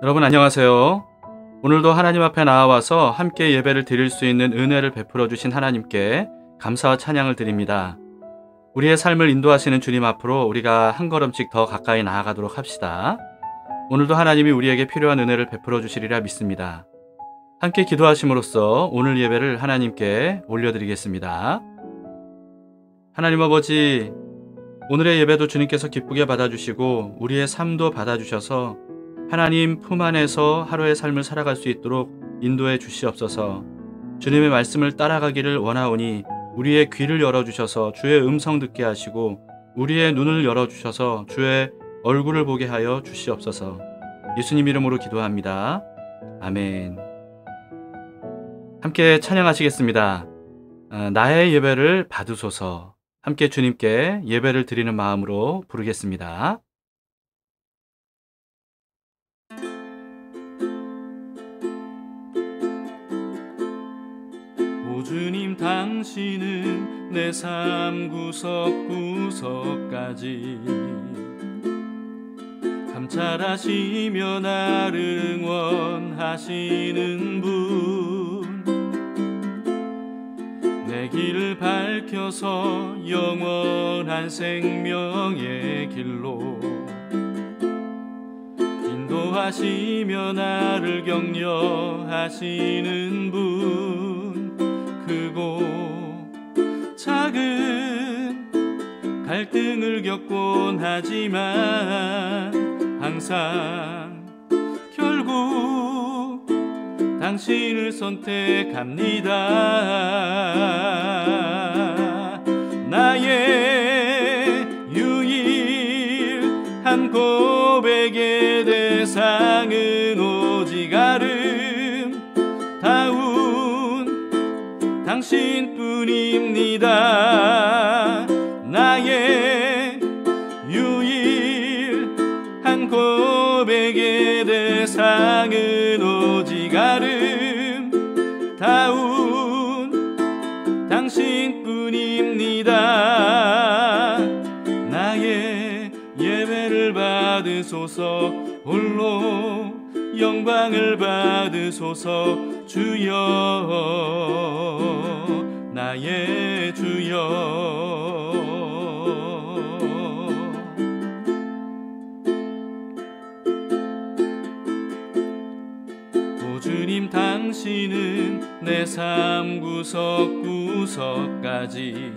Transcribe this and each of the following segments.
여러분 안녕하세요. 오늘도 하나님 앞에 나와서 함께 예배를 드릴 수 있는 은혜를 베풀어 주신 하나님께 감사와 찬양을 드립니다. 우리의 삶을 인도하시는 주님 앞으로 우리가 한 걸음씩 더 가까이 나아가도록 합시다. 오늘도 하나님이 우리에게 필요한 은혜를 베풀어 주시리라 믿습니다. 함께 기도하심으로써 오늘 예배를 하나님께 올려드리겠습니다. 하나님 아버지, 오늘의 예배도 주님께서 기쁘게 받아주시고 우리의 삶도 받아주셔서 하나님 품 안에서 하루의 삶을 살아갈 수 있도록 인도해 주시옵소서. 주님의 말씀을 따라가기를 원하오니 우리의 귀를 열어주셔서 주의 음성 듣게 하시고 우리의 눈을 열어주셔서 주의 얼굴을 보게 하여 주시옵소서. 예수님 이름으로 기도합니다. 아멘. 함께 찬양하시겠습니다. 나의 예배를 받으소서. 함께 주님께 예배를 드리는 마음으로 부르겠습니다. 오 주님, 당신은 내 삶 구석구석까지 감찰하시며 나를 응원하시는 분, 내 길을 밝혀서 영원한 생명의 길로 인도하시며 나를 격려하시는 분, 크고 작은 갈등을 겪곤 하지만 항상 결국 당신을 선택합니다. 나의 유일한 고백의 대상은 오직 아름다운 당신뿐입니다. 나의 유일한 고백의 대상은 오직 아름다운 당신뿐입니다. 나의 예배를 받으소서. 홀로 영광을 받으소서. 주여, 나의 주여. 오 주님, 당신은 내 삶 구석구석까지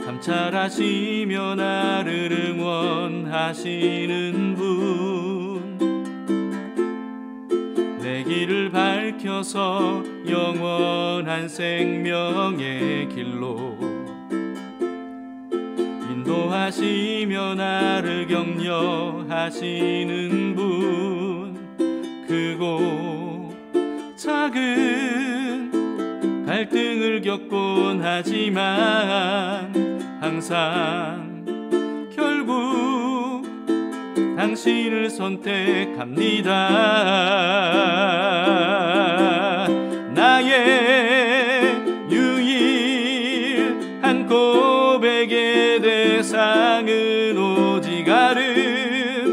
감찰하시며 나를 응원하시는 분, 내 길을 밝혀서 영원한 생명의 길로 인도하시며 나를 격려하시는 분, 크고 작은 갈등을 겪곤 하지만 항상 결국 당신을 선택합니다. 나의 유일한 고백의 대상은 오직 아름다운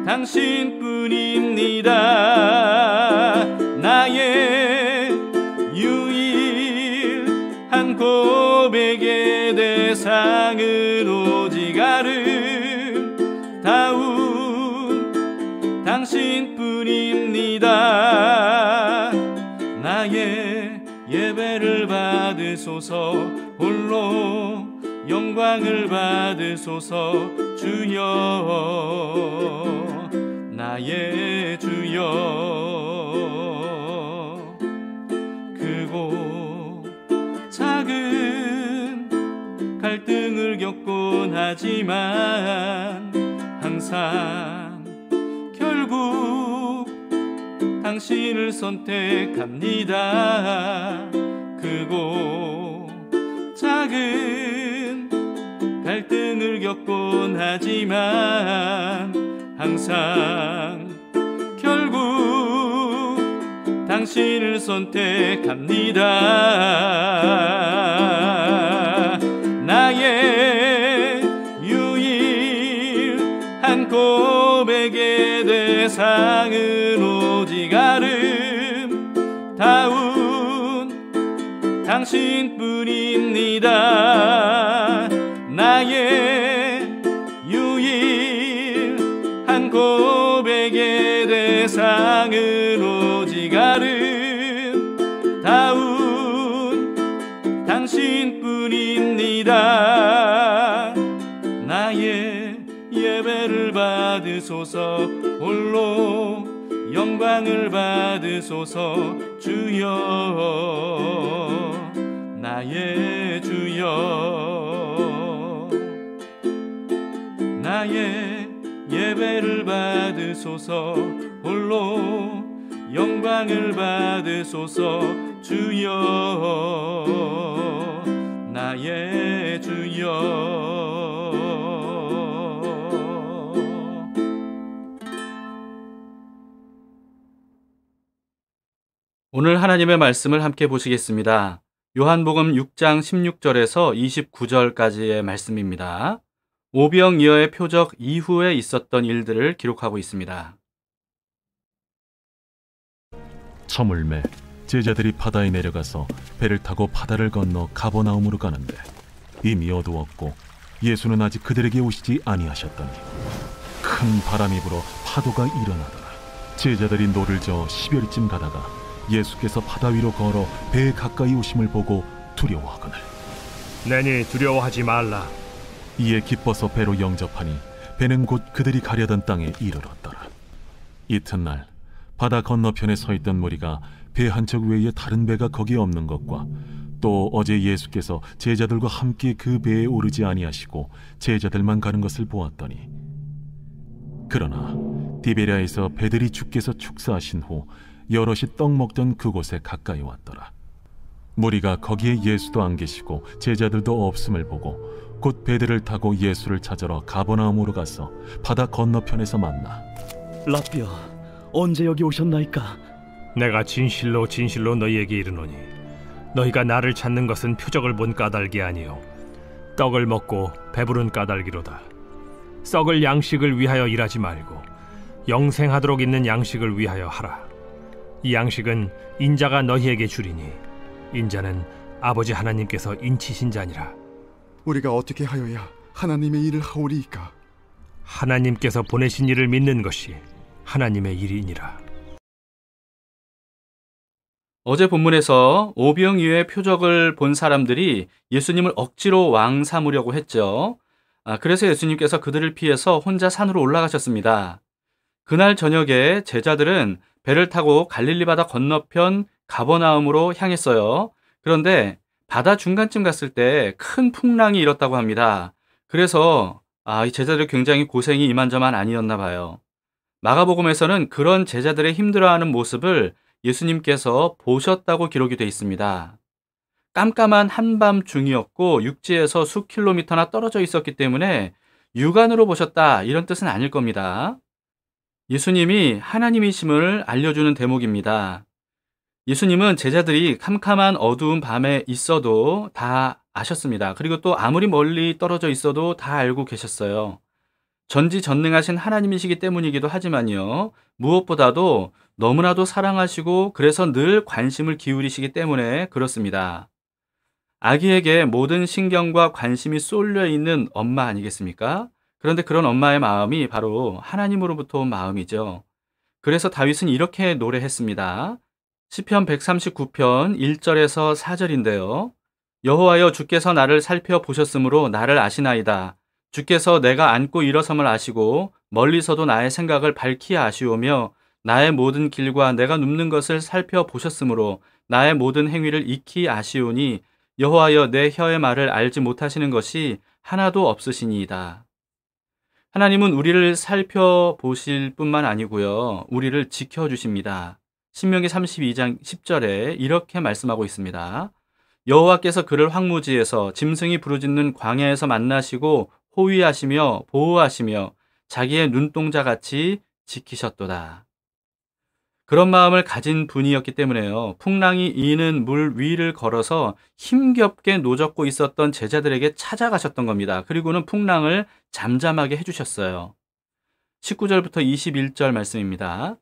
당신뿐입니다. 나의 유일한 고백의 대상은 오직 아름다운 당신뿐입니다. 나의 예배를 받으소서. 홀로 영광을 받으소서. 주여, 나의 주여. 크고 작은 갈등을 겪곤 하지만 항상 결국 당신을 선택합니다. 크고 작은 갈등을 겪곤 하지만 항상 결국 당신을 선택합니다. 나의 대상은 오직 아름다운 당신뿐입니다. 나의 유일한 고백의 대상은 오직 아름다운 당신뿐입니다. 나의 예배를 받으소서, 홀로 영광을 받으소서. 주여, 나의 주여, 나의 예배를 받으소서, 홀로 영광을 받으소서. 주여, 나의 주여. 오늘 하나님의 말씀을 함께 보시겠습니다. 요한복음 6장 16절에서 29절까지의 말씀입니다. 오병이어의 표적 이후에 있었던 일들을 기록하고 있습니다. 저물매 제자들이 바다에 내려가서 배를 타고 바다를 건너 가버나움으로 가는데 이미 어두웠고 예수는 아직 그들에게 오시지 아니하셨더니 큰 바람이 불어 파도가 일어나더라. 제자들이 노를 저어 10여리쯤 가다가 예수께서 바다 위로 걸어 배에 가까이 오심을 보고 두려워하거늘 내니 두려워하지 말라. 이에 기뻐서 배로 영접하니 배는 곧 그들이 가려던 땅에 이르렀더라. 이튿날 바다 건너편에 서 있던 무리가 배 한 척 외에 다른 배가 거기에 없는 것과 또 어제 예수께서 제자들과 함께 그 배에 오르지 아니하시고 제자들만 가는 것을 보았더니, 그러나 디베랴에서 배들이 주께서 축사하신 후 여럿이 떡 먹던 그곳에 가까이 왔더라. 무리가 거기에 예수도 안 계시고 제자들도 없음을 보고 곧 배들을 타고 예수를 찾으러 가버나움으로 가서 바다 건너편에서 만나 라삐야, 언제 여기 오셨나이까? 내가 진실로 진실로 너희에게 이르노니 너희가 나를 찾는 것은 표적을 본 까닭이 아니요 떡을 먹고 배부른 까닭이로다. 썩을 양식을 위하여 일하지 말고 영생하도록 있는 양식을 위하여 하라. 이 양식은 인자가 너희에게 주리니 인자는 아버지 하나님께서 인치신 자니라. 우리가 어떻게 하여야 하나님의 일을 하오리이까? 하나님께서 보내신 이를 믿는 것이 하나님의 일이니라. 어제 본문에서 오병이어의 표적을 본 사람들이 예수님을 억지로 왕 삼으려고 했죠. 그래서 예수님께서 그들을 피해서 혼자 산으로 올라가셨습니다. 그날 저녁에 제자들은 배를 타고 갈릴리 바다 건너편 가버나움으로 향했어요. 그런데 바다 중간쯤 갔을 때 큰 풍랑이 일었다고 합니다. 그래서 이 제자들 굉장히 고생이 이만저만 아니었나 봐요. 마가복음에서는 그런 제자들의 힘들어하는 모습을 예수님께서 보셨다고 기록이 되어 있습니다. 깜깜한 한밤중이었고 육지에서 수 킬로미터나 떨어져 있었기 때문에 육안으로 보셨다, 이런 뜻은 아닐 겁니다. 예수님이 하나님이심을 알려주는 대목입니다. 예수님은 제자들이 캄캄한 어두운 밤에 있어도 다 아셨습니다. 그리고 또 아무리 멀리 떨어져 있어도 다 알고 계셨어요. 전지전능하신 하나님이시기 때문이기도 하지만요, 무엇보다도 너무나도 사랑하시고 그래서 늘 관심을 기울이시기 때문에 그렇습니다. 아기에게 모든 신경과 관심이 쏠려 있는 엄마 아니겠습니까? 그런데 그런 엄마의 마음이 바로 하나님으로부터 온 마음이죠. 그래서 다윗은 이렇게 노래했습니다. 시편 139편 1절에서 4절인데요. 여호와여, 주께서 나를 살펴보셨으므로 나를 아시나이다. 주께서 내가 앉고 일어섬을 아시고 멀리서도 나의 생각을 밝히 아시오며 나의 모든 길과 내가 눕는 것을 살펴보셨으므로 나의 모든 행위를 익히 아시오니 여호와여, 내 혀의 말을 알지 못하시는 것이 하나도 없으시니이다. 하나님은 우리를 살펴보실 뿐만 아니고요, 우리를 지켜주십니다. 신명기 32장 10절에 이렇게 말씀하고 있습니다. 여호와께서 그를 황무지에서 짐승이 부르짖는 광야에서 만나시고 호위하시며 보호하시며 자기의 눈동자같이 지키셨도다. 그런 마음을 가진 분이었기 때문에요, 풍랑이 이는 물 위를 걸어서 힘겹게 노젓고 있었던 제자들에게 찾아가셨던 겁니다. 그리고는 풍랑을 잠잠하게 해주셨어요. 19절부터 21절 말씀입니다.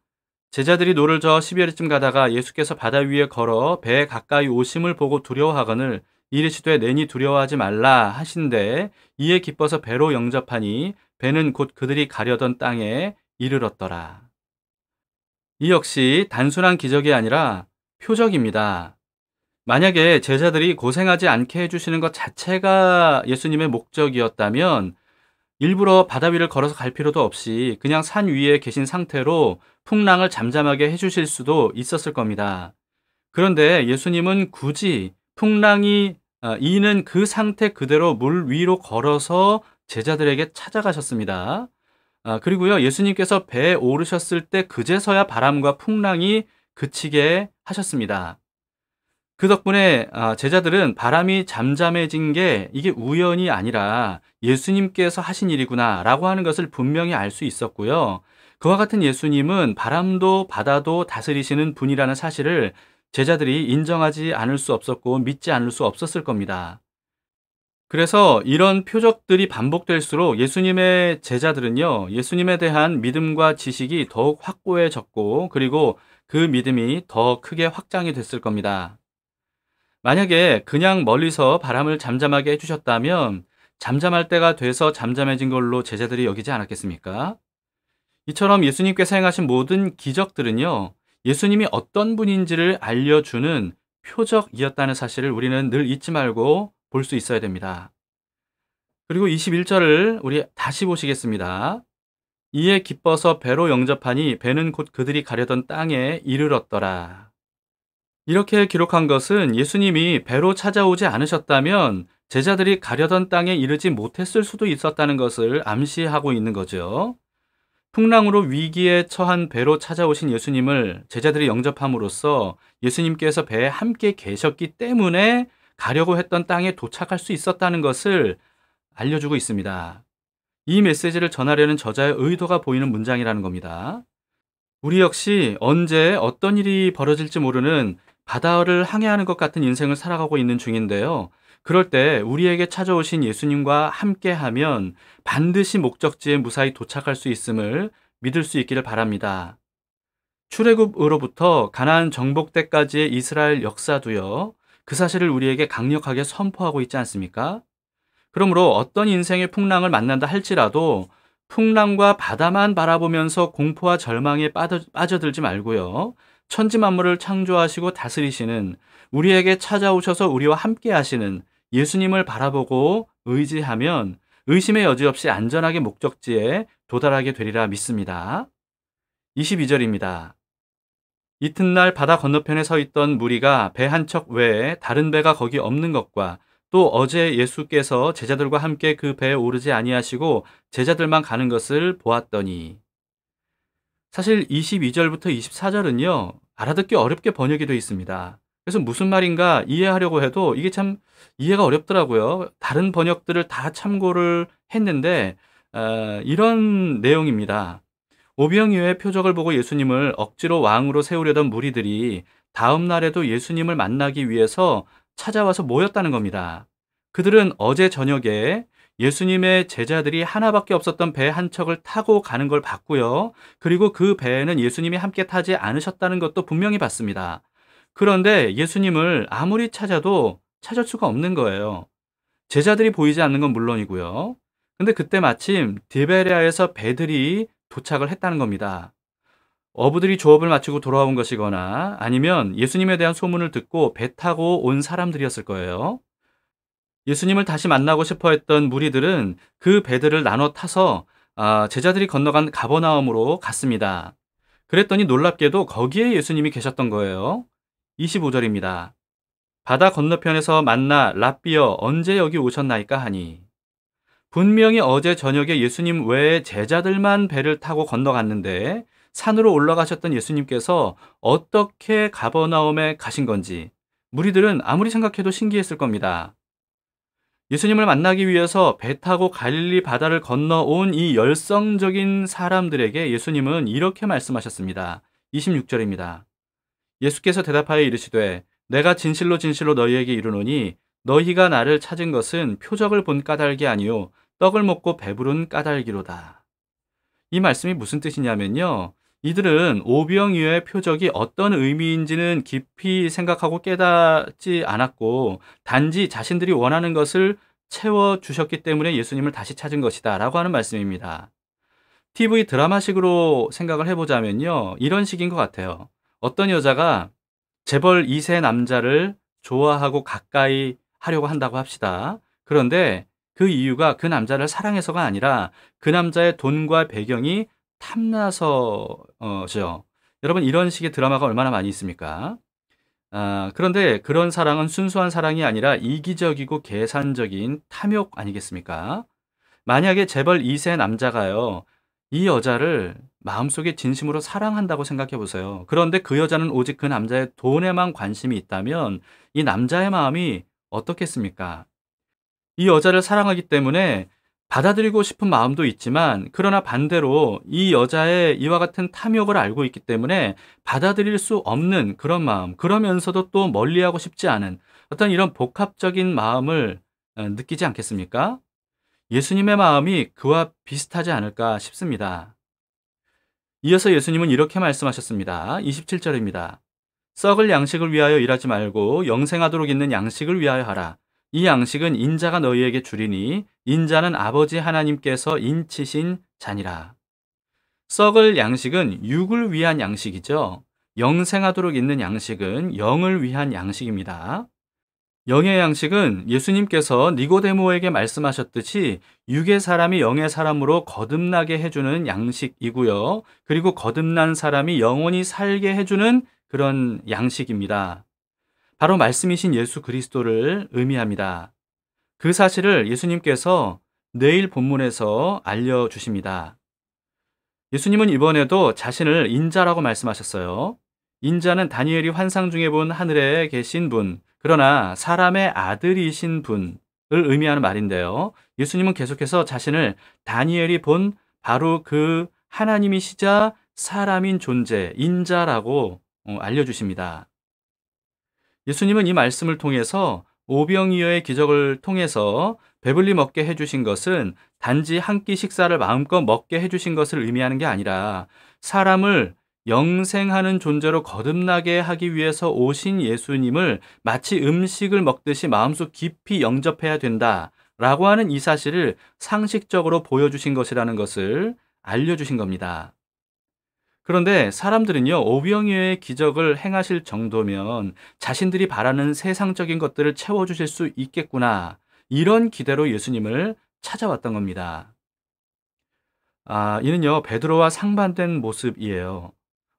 제자들이 노를 저어 12회쯤 가다가 예수께서 바다 위에 걸어 배에 가까이 오심을 보고 두려워하거늘 이르시되 내니 두려워하지 말라 하신대 이에 기뻐서 배로 영접하니 배는 곧 그들이 가려던 땅에 이르렀더라. 이 역시 단순한 기적이 아니라 표적입니다. 만약에 제자들이 고생하지 않게 해주시는 것 자체가 예수님의 목적이었다면 일부러 바다 위를 걸어서 갈 필요도 없이 그냥 산 위에 계신 상태로 풍랑을 잠잠하게 해주실 수도 있었을 겁니다. 그런데 예수님은 굳이 풍랑이 이는 그 상태 그대로 물 위로 걸어서 제자들에게 찾아가셨습니다. 그리고요, 예수님께서 배에 오르셨을 때 그제서야 바람과 풍랑이 그치게 하셨습니다. 그 덕분에 제자들은 바람이 잠잠해진 게 이게 우연이 아니라 예수님께서 하신 일이구나 라고 하는 것을 분명히 알 수 있었고요. 그와 같은 예수님은 바람도 바다도 다스리시는 분이라는 사실을 제자들이 인정하지 않을 수 없었고 믿지 않을 수 없었을 겁니다. 그래서 이런 표적들이 반복될수록 예수님의 제자들은요, 예수님에 대한 믿음과 지식이 더욱 확고해졌고 그리고 그 믿음이 더 크게 확장이 됐을 겁니다. 만약에 그냥 멀리서 바람을 잠잠하게 해주셨다면 잠잠할 때가 돼서 잠잠해진 걸로 제자들이 여기지 않았겠습니까? 이처럼 예수님께서 행하신 모든 기적들은요, 예수님이 어떤 분인지를 알려주는 표적이었다는 사실을 우리는 늘 잊지 말고 볼 수 있어야 됩니다. 그리고 21절을 우리 다시 보시겠습니다. 이에 기뻐서 배로 영접하니 배는 곧 그들이 가려던 땅에 이르렀더라. 이렇게 기록한 것은 예수님이 배로 찾아오지 않으셨다면 제자들이 가려던 땅에 이르지 못했을 수도 있었다는 것을 암시하고 있는 거죠. 풍랑으로 위기에 처한 배로 찾아오신 예수님을 제자들이 영접함으로써 예수님께서 배에 함께 계셨기 때문에 가려고 했던 땅에 도착할 수 있었다는 것을 알려주고 있습니다. 이 메시지를 전하려는 저자의 의도가 보이는 문장이라는 겁니다. 우리 역시 언제 어떤 일이 벌어질지 모르는 바다를 항해하는 것 같은 인생을 살아가고 있는 중인데요. 그럴 때 우리에게 찾아오신 예수님과 함께하면 반드시 목적지에 무사히 도착할 수 있음을 믿을 수 있기를 바랍니다. 출애굽으로부터 가나안 정복 때까지의 이스라엘 역사도요, 그 사실을 우리에게 강력하게 선포하고 있지 않습니까? 그러므로 어떤 인생의 풍랑을 만난다 할지라도 풍랑과 바다만 바라보면서 공포와 절망에 빠져들지 말고요. 천지 만물을 창조하시고 다스리시는 우리에게 찾아오셔서 우리와 함께 하시는 예수님을 바라보고 의지하면 의심의 여지 없이 안전하게 목적지에 도달하게 되리라 믿습니다. 22절입니다. 이튿날 바다 건너편에 서 있던 무리가 배 한 척 외에 다른 배가 거기 없는 것과 또 어제 예수께서 제자들과 함께 그 배에 오르지 아니하시고 제자들만 가는 것을 보았더니. 사실 22절부터 24절은요, 알아듣기 어렵게 번역이 되어 있습니다. 그래서 무슨 말인가 이해하려고 해도 이게 참 이해가 어렵더라고요. 다른 번역들을 다 참고를 했는데 이런 내용입니다. 오병이어의 표적을 보고 예수님을 억지로 왕으로 세우려던 무리들이 다음 날에도 예수님을 만나기 위해서 찾아와서 모였다는 겁니다. 그들은 어제 저녁에 예수님의 제자들이 하나밖에 없었던 배 한 척을 타고 가는 걸 봤고요. 그리고 그 배에는 예수님이 함께 타지 않으셨다는 것도 분명히 봤습니다. 그런데 예수님을 아무리 찾아도 찾을 수가 없는 거예요. 제자들이 보이지 않는 건 물론이고요. 근데 그때 마침 디베랴에서 배들이 도착을 했다는 겁니다. 어부들이 조업을 마치고 돌아온 것이거나 아니면 예수님에 대한 소문을 듣고 배 타고 온 사람들이었을 거예요. 예수님을 다시 만나고 싶어 했던 무리들은 그 배들을 나눠 타서 제자들이 건너간 가버나움으로 갔습니다. 그랬더니 놀랍게도 거기에 예수님이 계셨던 거예요. 25절입니다. 바다 건너편에서 만나 랍비여 언제 여기 오셨나이까 하니. 분명히 어제 저녁에 예수님 외에 제자들만 배를 타고 건너갔는데 산으로 올라가셨던 예수님께서 어떻게 가버나움에 가신 건지 무리들은 아무리 생각해도 신기했을 겁니다. 예수님을 만나기 위해서 배 타고 갈릴리 바다를 건너온 이 열성적인 사람들에게 예수님은 이렇게 말씀하셨습니다. 26절입니다. 예수께서 대답하여 이르시되 내가 진실로 진실로 너희에게 이르노니 너희가 나를 찾은 것은 표적을 본 까닭이 아니요 떡을 먹고 배부른 까닭이로다. 이 말씀이 무슨 뜻이냐면요. 이들은 오병이어의 표적이 어떤 의미인지는 깊이 생각하고 깨닫지 않았고 단지 자신들이 원하는 것을 채워주셨기 때문에 예수님을 다시 찾은 것이다 라고 하는 말씀입니다. TV 드라마식으로 생각을 해보자면요. 이런 식인 것 같아요. 어떤 여자가 재벌 2세 남자를 좋아하고 가까이 하려고 한다고 합시다. 그런데 그 이유가 그 남자를 사랑해서가 아니라 그 남자의 돈과 배경이 탐나서죠. 여러분 이런 식의 드라마가 얼마나 많이 있습니까? 그런데 그런 사랑은 순수한 사랑이 아니라 이기적이고 계산적인 탐욕 아니겠습니까? 만약에 재벌 2세 남자가요. 이 여자를 마음속에 진심으로 사랑한다고 생각해 보세요. 그런데 그 여자는 오직 그 남자의 돈에만 관심이 있다면 이 남자의 마음이 어떻겠습니까? 이 여자를 사랑하기 때문에 받아들이고 싶은 마음도 있지만 그러나 반대로 이 여자의 이와 같은 탐욕을 알고 있기 때문에 받아들일 수 없는 그런 마음, 그러면서도 또 멀리하고 싶지 않은 어떤 이런 복합적인 마음을 느끼지 않겠습니까? 예수님의 마음이 그와 비슷하지 않을까 싶습니다. 이어서 예수님은 이렇게 말씀하셨습니다. 27절입니다. 썩을 양식을 위하여 일하지 말고 영생하도록 있는 양식을 위하여 하라. 이 양식은 인자가 너희에게 주리니 인자는 아버지 하나님께서 인치신 자니라. 썩을 양식은 육을 위한 양식이죠. 영생하도록 있는 양식은 영을 위한 양식입니다. 영의 양식은 예수님께서 니고데모에게 말씀하셨듯이 육의 사람이 영의 사람으로 거듭나게 해주는 양식이고요. 그리고 거듭난 사람이 영원히 살게 해주는 그런 양식입니다. 바로 말씀이신 예수 그리스도를 의미합니다. 그 사실을 예수님께서 내일 본문에서 알려주십니다. 예수님은 이번에도 자신을 인자라고 말씀하셨어요. 인자는 다니엘이 환상 중에 본 하늘에 계신 분, 그러나 사람의 아들이신 분을 의미하는 말인데요. 예수님은 계속해서 자신을 다니엘이 본 바로 그 하나님이시자 사람인 존재, 인자라고 알려주십니다. 예수님은 이 말씀을 통해서 오병이어의 기적을 통해서 배불리 먹게 해주신 것은 단지 한 끼 식사를 마음껏 먹게 해주신 것을 의미하는 게 아니라 사람을 영생하는 존재로 거듭나게 하기 위해서 오신 예수님을 마치 음식을 먹듯이 마음속 깊이 영접해야 된다라고 하는 이 사실을 상식적으로 보여주신 것이라는 것을 알려주신 겁니다. 그런데 사람들은요, 오병이어의 기적을 행하실 정도면 자신들이 바라는 세상적인 것들을 채워주실 수 있겠구나, 이런 기대로 예수님을 찾아왔던 겁니다. 이는요, 베드로와 상반된 모습이에요.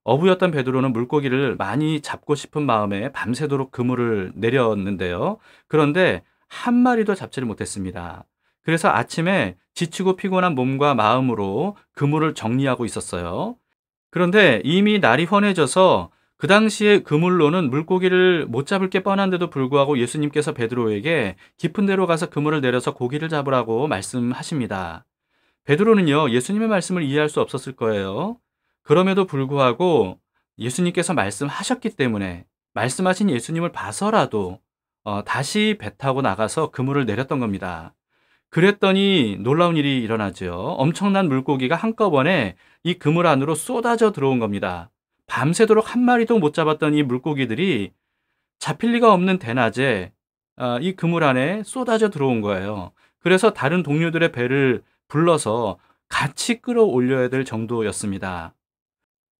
어부였던 베드로는 물고기를 많이 잡고 싶은 마음에 밤새도록 그물을 내렸는데요. 그런데 한 마리도 잡지를 못했습니다. 그래서 아침에 지치고 피곤한 몸과 마음으로 그물을 정리하고 있었어요. 그런데 이미 날이 환해져서 그 당시에 그물로는 물고기를 못 잡을 게 뻔한데도 불구하고 예수님께서 베드로에게 깊은 데로 가서 그물을 내려서 고기를 잡으라고 말씀하십니다. 베드로는요, 예수님의 말씀을 이해할 수 없었을 거예요. 그럼에도 불구하고 예수님께서 말씀하셨기 때문에 말씀하신 예수님을 봐서라도 다시 배 타고 나가서 그물을 내렸던 겁니다. 그랬더니 놀라운 일이 일어나죠. 엄청난 물고기가 한꺼번에 이 그물 안으로 쏟아져 들어온 겁니다. 밤새도록 한 마리도 못 잡았던 이 물고기들이 잡힐 리가 없는 대낮에 이 그물 안에 쏟아져 들어온 거예요. 그래서 다른 동료들의 배를 불러서 같이 끌어올려야 될 정도였습니다.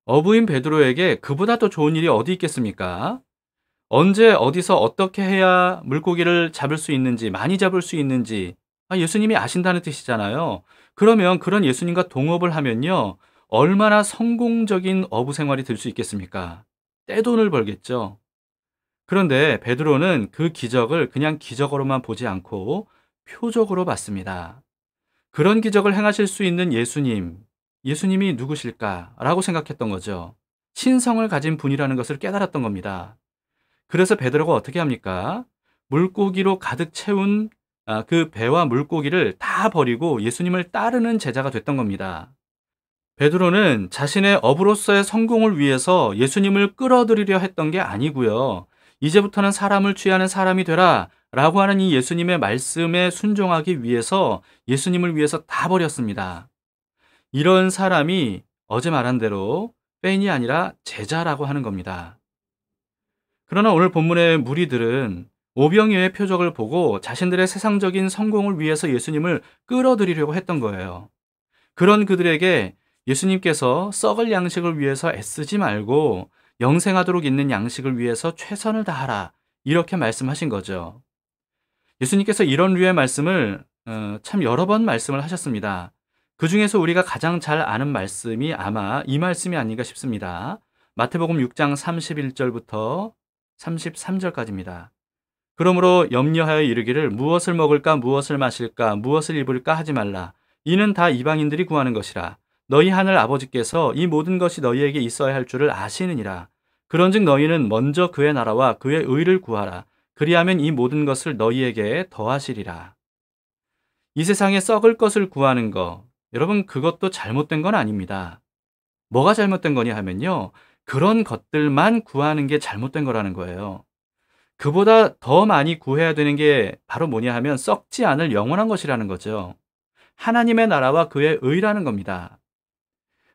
어부인 베드로에게 그보다 더 좋은 일이 어디 있겠습니까? 언제 어디서 어떻게 해야 물고기를 잡을 수 있는지, 많이 잡을 수 있는지 예수님이 아신다는 뜻이잖아요. 그러면 그런 예수님과 동업을 하면요, 얼마나 성공적인 어부 생활이 될 수 있겠습니까? 떼돈을 벌겠죠. 그런데 베드로는 그 기적을 그냥 기적으로만 보지 않고 표적으로 봤습니다. 그런 기적을 행하실 수 있는 예수님이 누구실까라고 생각했던 거죠. 신성을 가진 분이라는 것을 깨달았던 겁니다. 그래서 베드로가 어떻게 합니까? 물고기로 가득 채운 그 배와 물고기를 다 버리고 예수님을 따르는 제자가 됐던 겁니다. 베드로는 자신의 어부로서의 성공을 위해서 예수님을 끌어들이려 했던 게 아니고요. 이제부터는 사람을 취하는 사람이 되라 라고 하는 이 예수님의 말씀에 순종하기 위해서 예수님을 위해서 다 버렸습니다. 이런 사람이 어제 말한 대로 팬이 아니라 제자라고 하는 겁니다. 그러나 오늘 본문의 무리들은 오병이어의 표적을 보고 자신들의 세상적인 성공을 위해서 예수님을 끌어들이려고 했던 거예요. 그런 그들에게 예수님께서 썩을 양식을 위해서 애쓰지 말고 영생하도록 있는 양식을 위해서 최선을 다하라, 이렇게 말씀하신 거죠. 예수님께서 이런 류의 말씀을 참 여러 번 말씀을 하셨습니다. 그 중에서 우리가 가장 잘 아는 말씀이 아마 이 말씀이 아닌가 싶습니다. 마태복음 6장 31절부터 33절까지입니다. 그러므로 염려하여 이르기를 무엇을 먹을까 무엇을 마실까 무엇을 입을까 하지 말라. 이는 다 이방인들이 구하는 것이라. 너희 하늘 아버지께서 이 모든 것이 너희에게 있어야 할 줄을 아시느니라. 그런즉 너희는 먼저 그의 나라와 그의 의를 구하라. 그리하면 이 모든 것을 너희에게 더하시리라. 이 세상에 썩을 것을 구하는 거, 여러분 그것도 잘못된 건 아닙니다. 뭐가 잘못된 거냐 하면요, 그런 것들만 구하는 게 잘못된 거라는 거예요. 그보다 더 많이 구해야 되는 게 바로 뭐냐 하면 썩지 않을 영원한 것이라는 거죠. 하나님의 나라와 그의 의라는 겁니다.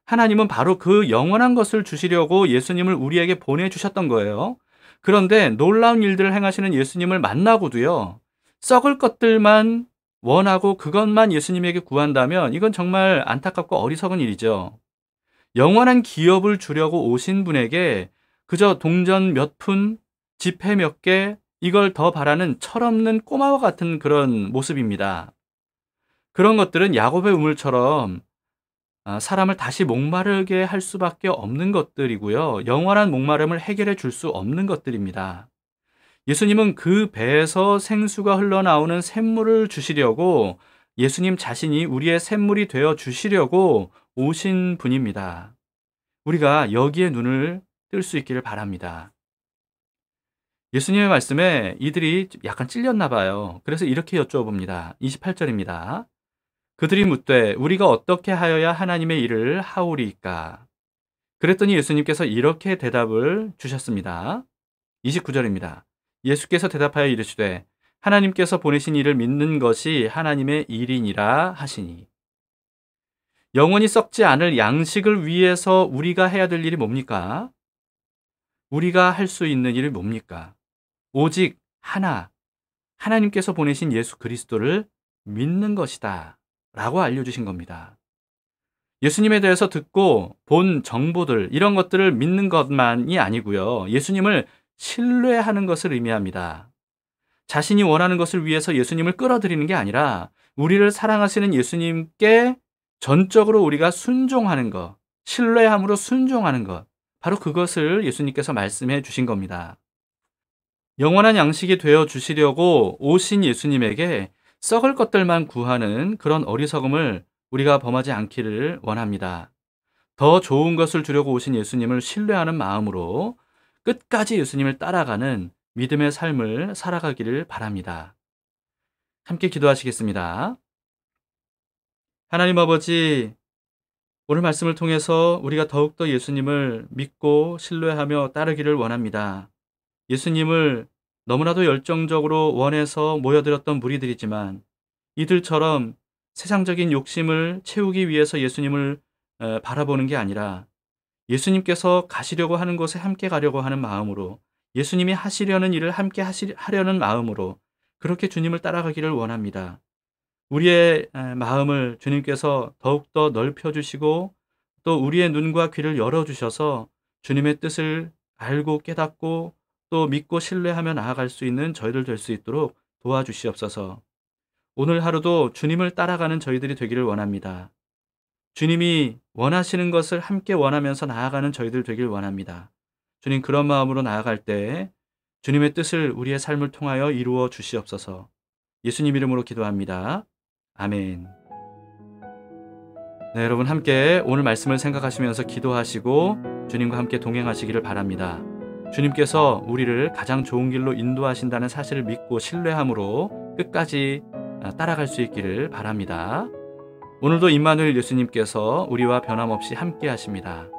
하나님은 바로 그 영원한 것을 주시려고 예수님을 우리에게 보내주셨던 거예요. 그런데 놀라운 일들을 행하시는 예수님을 만나고도요, 썩을 것들만 원하고 그것만 예수님에게 구한다면 이건 정말 안타깝고 어리석은 일이죠. 영원한 기업을 주려고 오신 분에게 그저 동전 몇 푼, 지폐 몇 개, 이걸 더 바라는 철없는 꼬마와 같은 그런 모습입니다. 그런 것들은 야곱의 우물처럼 사람을 다시 목마르게 할 수밖에 없는 것들이고요. 영원한 목마름을 해결해 줄 수 없는 것들입니다. 예수님은 그 배에서 생수가 흘러나오는 샘물을 주시려고, 예수님 자신이 우리의 샘물이 되어 주시려고 오신 분입니다. 우리가 여기에 눈을 뜰 수 있기를 바랍니다. 예수님의 말씀에 이들이 약간 찔렸나 봐요. 그래서 이렇게 여쭤봅니다. 28절입니다. 그들이 묻되 우리가 어떻게 하여야 하나님의 일을 하오리이까? 그랬더니 예수님께서 이렇게 대답을 주셨습니다. 29절입니다. 예수께서 대답하여 이르시되 하나님께서 보내신 이를 믿는 것이 하나님의 일이니라 하시니. 영원히 썩지 않을 양식을 위해서 우리가 해야 될 일이 뭡니까? 우리가 할 수 있는 일이 뭡니까? 오직 하나, 하나님께서 보내신 예수 그리스도를 믿는 것이다 라고 알려주신 겁니다. 예수님에 대해서 듣고 본 정보들, 이런 것들을 믿는 것만이 아니고요, 예수님을 신뢰하는 것을 의미합니다. 자신이 원하는 것을 위해서 예수님을 끌어들이는 게 아니라 우리를 사랑하시는 예수님께 전적으로 우리가 순종하는 것, 신뢰함으로 순종하는 것, 바로 그것을 예수님께서 말씀해 주신 겁니다. 영원한 양식이 되어 주시려고 오신 예수님에게 썩을 것들만 구하는 그런 어리석음을 우리가 범하지 않기를 원합니다. 더 좋은 것을 주려고 오신 예수님을 신뢰하는 마음으로 끝까지 예수님을 따라가는 믿음의 삶을 살아가기를 바랍니다. 함께 기도하시겠습니다. 하나님 아버지, 오늘 말씀을 통해서 우리가 더욱더 예수님을 믿고 신뢰하며 따르기를 원합니다. 예수님을 너무나도 열정적으로 원해서 모여들었던 무리들이지만 이들처럼 세상적인 욕심을 채우기 위해서 예수님을 바라보는 게 아니라 예수님께서 가시려고 하는 곳에 함께 가려고 하는 마음으로, 예수님이 하시려는 일을 함께 하려는 마음으로 그렇게 주님을 따라가기를 원합니다. 우리의 마음을 주님께서 더욱더 넓혀주시고 또 우리의 눈과 귀를 열어주셔서 주님의 뜻을 알고 깨닫고 또 믿고 신뢰하며 나아갈 수 있는 저희들 될 수 있도록 도와주시옵소서. 오늘 하루도 주님을 따라가는 저희들이 되기를 원합니다. 주님이 원하시는 것을 함께 원하면서 나아가는 저희들 되길 원합니다. 주님, 그런 마음으로 나아갈 때 주님의 뜻을 우리의 삶을 통하여 이루어 주시옵소서. 예수님 이름으로 기도합니다. 아멘. 네, 여러분 함께 오늘 말씀을 생각하시면서 기도하시고 주님과 함께 동행하시기를 바랍니다. 주님께서 우리를 가장 좋은 길로 인도하신다는 사실을 믿고 신뢰함으로 끝까지 따라갈 수 있기를 바랍니다. 오늘도 임마누엘 예수님께서 우리와 변함없이 함께 하십니다.